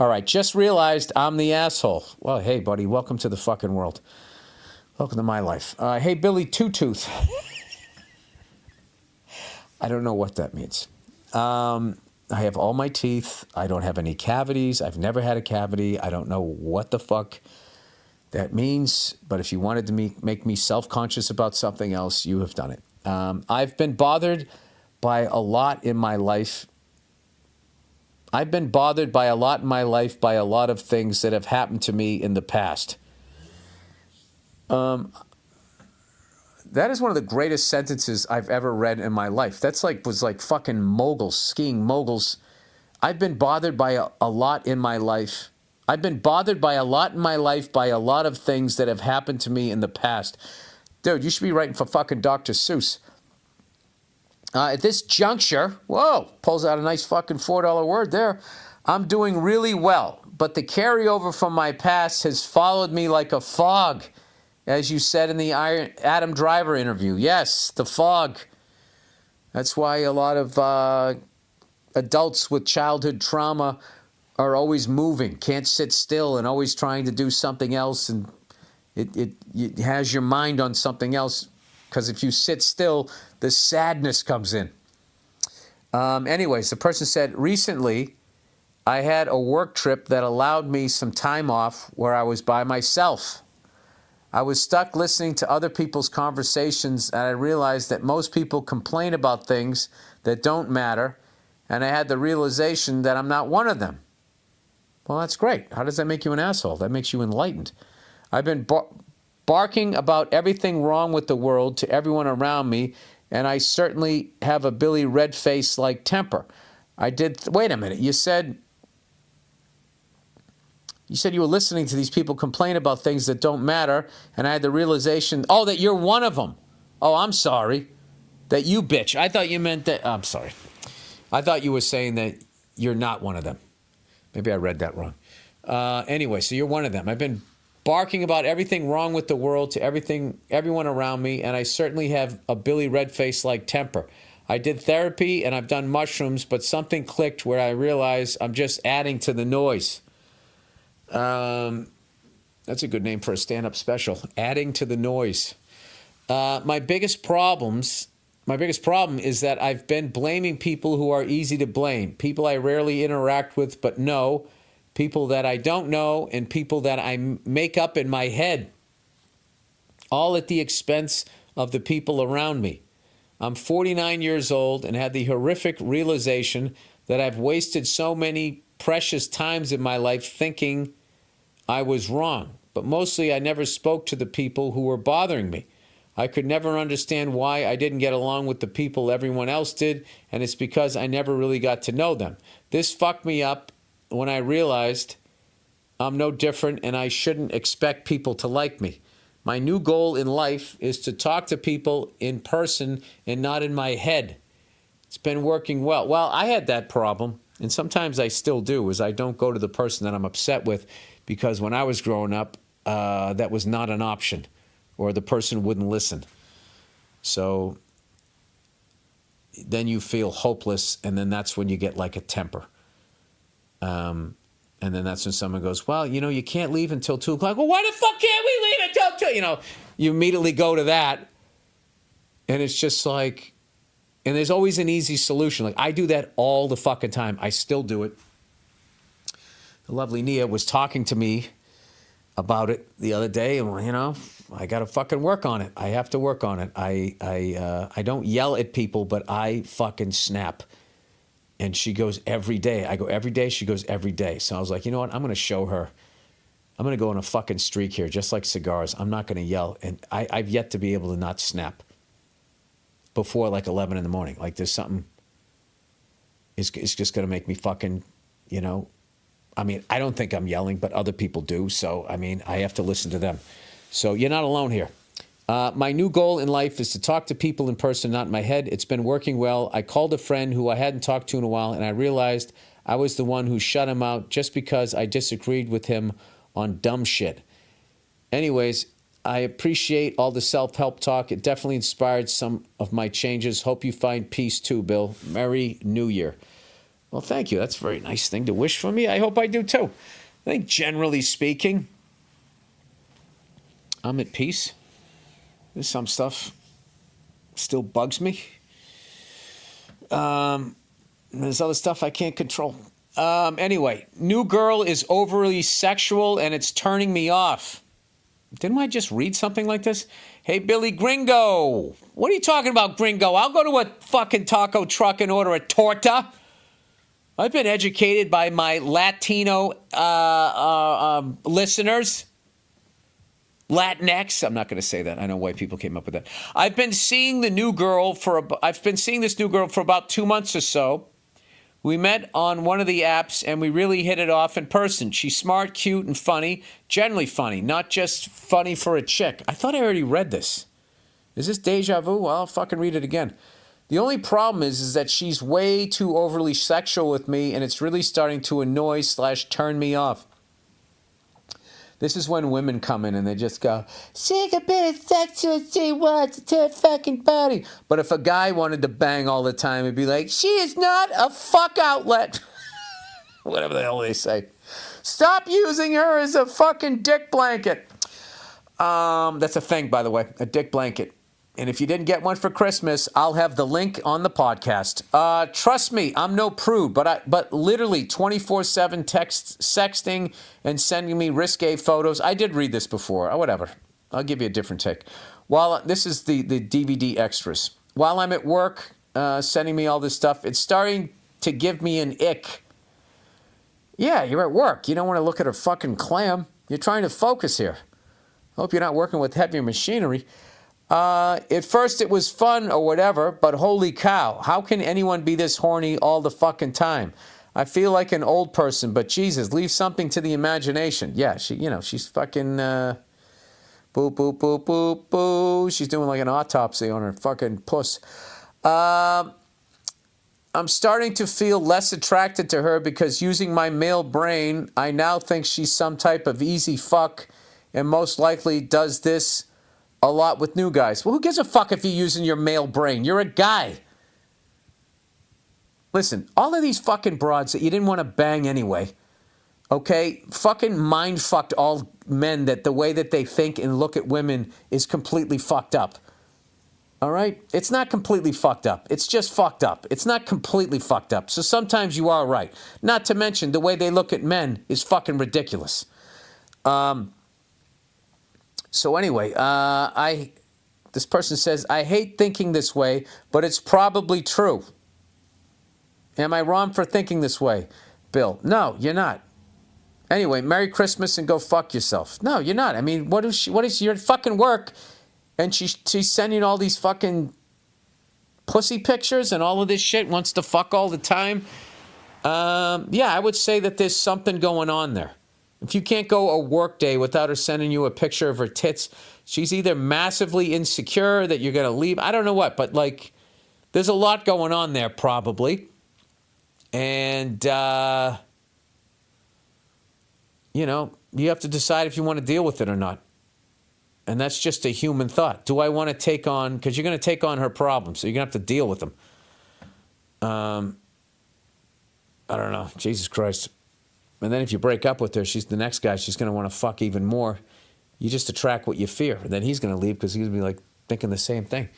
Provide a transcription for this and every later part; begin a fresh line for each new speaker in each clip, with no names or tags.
All right, just realized I'm the asshole. Well, hey, buddy, welcome to the fucking world. Welcome to my life. Hey, Billy Two-Tooth. I don't know what that means. I have all my teeth. I don't have any cavities. I've never had a cavity. I don't know what the fuck that means. But if you wanted to make me self-conscious about something else, you have done it. I've been bothered by a lot in my life. I've been bothered by a lot in my life by a lot of things that have happened to me in the past. That is one of the greatest sentences I've ever read in my life. Was like fucking moguls, skiing moguls. I've been bothered by a lot in my life. I've been bothered by a lot in my life by a lot of things that have happened to me in the past. Dude, you should be writing for fucking Dr. Seuss. At this juncture, whoa, pulls out a nice fucking $4 word there. I'm doing really well, but the carryover from my past has followed me like a fog, as you said in the Adam Driver interview. Yes, the fog. That's why a lot of adults with childhood trauma are always moving, can't sit still, and always trying to do something else, and it has your mind on something else, because if you sit still, the sadness comes in. Anyways, the person said, recently, I had a work trip that allowed me some time off where I was by myself. I was stuck listening to other people's conversations, and I realized that most people complain about things that don't matter, and I had the realization that I'm not one of them. Well, that's great. How does that make you an asshole? That makes you enlightened. I've been barking about everything wrong with the world to everyone around me, and I certainly have a Billy Redface-like temper. Wait a minute, you said you were listening to these people complain about things that don't matter, and I had the realization, that you're one of them. Oh, I'm sorry. That you bitch. I thought you meant that, I'm sorry. I thought you were saying that you're not one of them. Maybe I read that wrong. Anyway, so you're one of them. I've been barking about everything wrong with the world to everyone around me, and I certainly have a Billy Redface-like temper. I did therapy and I've done mushrooms, but something clicked where I realized I'm just adding to the noise. That's a good name for a stand-up special. Adding to the noise. My biggest problem is that I've been blaming people who are easy to blame. People I rarely interact with but know. People that I don't know, and people that I make up in my head, all at the expense of the people around me. I'm 49 years old and had the horrific realization that I've wasted so many precious times in my life thinking I was wrong. But mostly I never spoke to the people who were bothering me. I could never understand why I didn't get along with the people everyone else did, and it's because I never really got to know them. This fucked me up when I realized I'm no different and I shouldn't expect people to like me. My new goal in life is to talk to people in person and not in my head. It's been working well. Well, I had that problem, and sometimes I still do, is I don't go to the person that I'm upset with, because when I was growing up, that was not an option, or the person wouldn't listen. So then you feel hopeless, and then that's when you get like a temper. And then that's when someone goes, well, you can't leave until 2 o'clock. Well, why the fuck can't we leave until 2? You immediately go to that. And it's just like, and there's always an easy solution. Like, I do that all the fucking time. I still do it. The lovely Nia was talking to me about it the other day, and I got to fucking work on it. I have to work on it. I don't yell at people, but I fucking snap. And she goes, every day. I go, every day? She goes, every day. So I was like, you know what? I'm going to show her. I'm going to go on a fucking streak here, just like cigars. I'm not going to yell. And I've yet to be able to not snap before like 11 in the morning. Like there's something, it's just going to make me fucking, I mean, I don't think I'm yelling, but other people do. So, I mean, I have to listen to them. So you're not alone here. My new goal in life is to talk to people in person, not in my head. It's been working well. I called a friend who I hadn't talked to in a while, and I realized I was the one who shut him out just because I disagreed with him on dumb shit. Anyways, I appreciate all the self-help talk. It definitely inspired some of my changes. Hope you find peace too, Bill. Merry New Year. Well, thank you. That's a very nice thing to wish for me. I hope I do too. I think generally speaking, I'm at peace. There's some stuff still bugs me. There's other stuff I can't control. Anyway, new girl is overly sexual and it's turning me off. Didn't I just read something like this? Hey, Billy Gringo. What are you talking about, Gringo? I'll go to a fucking taco truck and order a torta. I've been educated by my Latino listeners. Latinx. I'm not going to say that. I know white people came up with that. I've been seeing this new girl for about 2 months or so. We met on one of the apps and we really hit it off in person. She's smart, cute, and funny. Generally funny, not just funny for a chick. I thought I already read this. Is this deja vu? Well, I'll fucking read it again. The only problem is that she's way too overly sexual with me and it's really starting to annoy/turn me off. This is when women come in and they just go, she's a bit of sexual, she wants to her fucking body. But if a guy wanted to bang all the time, it'd be like, she is not a fuck outlet. Whatever the hell they say. Stop using her as a fucking dick blanket. That's a thing, by the way, a dick blanket. And if you didn't get one for Christmas, I'll have the link on the podcast. Trust me, I'm no prude, but literally 24/7 sexting and sending me risque photos. I did read this before. Whatever. I'll give you a different take. This is the DVD extras. While I'm at work, sending me all this stuff, it's starting to give me an ick. Yeah, you're at work. You don't want to look at a fucking clam. You're trying to focus here. Hope you're not working with heavy machinery. At first it was fun or whatever, but holy cow, how can anyone be this horny all the fucking time? I feel like an old person, but Jesus, leave something to the imagination. Yeah, she's fucking, boo, boo, boo, boo, boo. She's doing like an autopsy on her fucking puss. I'm starting to feel less attracted to her because using my male brain, I now think she's some type of easy fuck and most likely does this a lot with new guys. Well, who gives a fuck if you're using your male brain? You're a guy. Listen, all of these fucking broads that you didn't want to bang anyway, okay, fucking mind-fucked all men that the way that they think and look at women is completely fucked up. All right? It's not completely fucked up. It's just fucked up. It's not completely fucked up. So sometimes you are right. Not to mention the way they look at men is fucking ridiculous. So anyway, this person says, I hate thinking this way, but it's probably true. Am I wrong for thinking this way, Bill? No, you're not. Anyway, Merry Christmas and go fuck yourself. No, you're not. I mean, what is your fucking work? And she's sending all these fucking pussy pictures and all of this shit, wants to fuck all the time. Yeah, I would say that there's something going on there. If you can't go a work day without her sending you a picture of her tits, she's either massively insecure that you're going to leave. I don't know what, but like, there's a lot going on there probably. And, you have to decide if you want to deal with it or not. And that's just a human thought. Do I want to take on, because you're going to take on her problems, so you're going to have to deal with them. I don't know. Jesus Christ. And then if you break up with her, she's the next guy. She's going to want to fuck even more. You just attract what you fear. And then he's going to leave because he's going to be like thinking the same thing.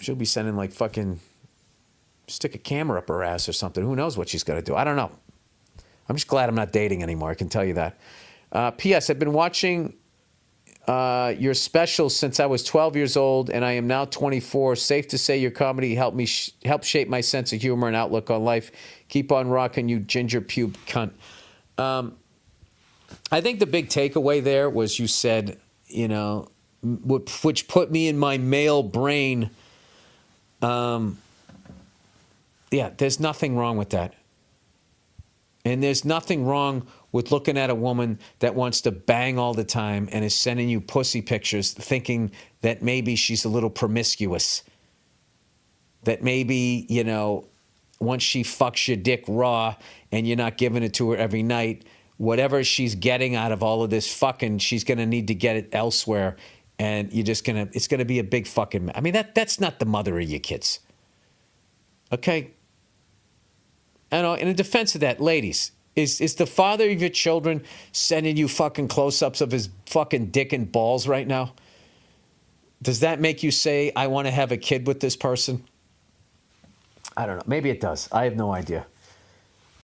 She'll be sending like fucking stick a camera up her ass or something. Who knows what she's going to do? I don't know. I'm just glad I'm not dating anymore. I can tell you that. P.S. I've been watching your specials since I was 12 years old, and I am now 24. Safe to say your comedy helped me help shape my sense of humor and outlook on life. Keep on rocking, you ginger pube cunt. I think the big takeaway there was you said, which put me in my male brain. Yeah, there's nothing wrong with that. And there's nothing wrong with looking at a woman that wants to bang all the time and is sending you pussy pictures thinking that maybe she's a little promiscuous. That maybe, once she fucks your dick raw and you're not giving it to her every night, whatever she's getting out of all of this fucking, she's going to need to get it elsewhere. And it's going to be a big fucking, that's not the mother of your kids. Okay? And in defense of that, ladies, is the father of your children sending you fucking close-ups of his fucking dick and balls right now? Does that make you say, I want to have a kid with this person? I don't know. Maybe it does. I have no idea.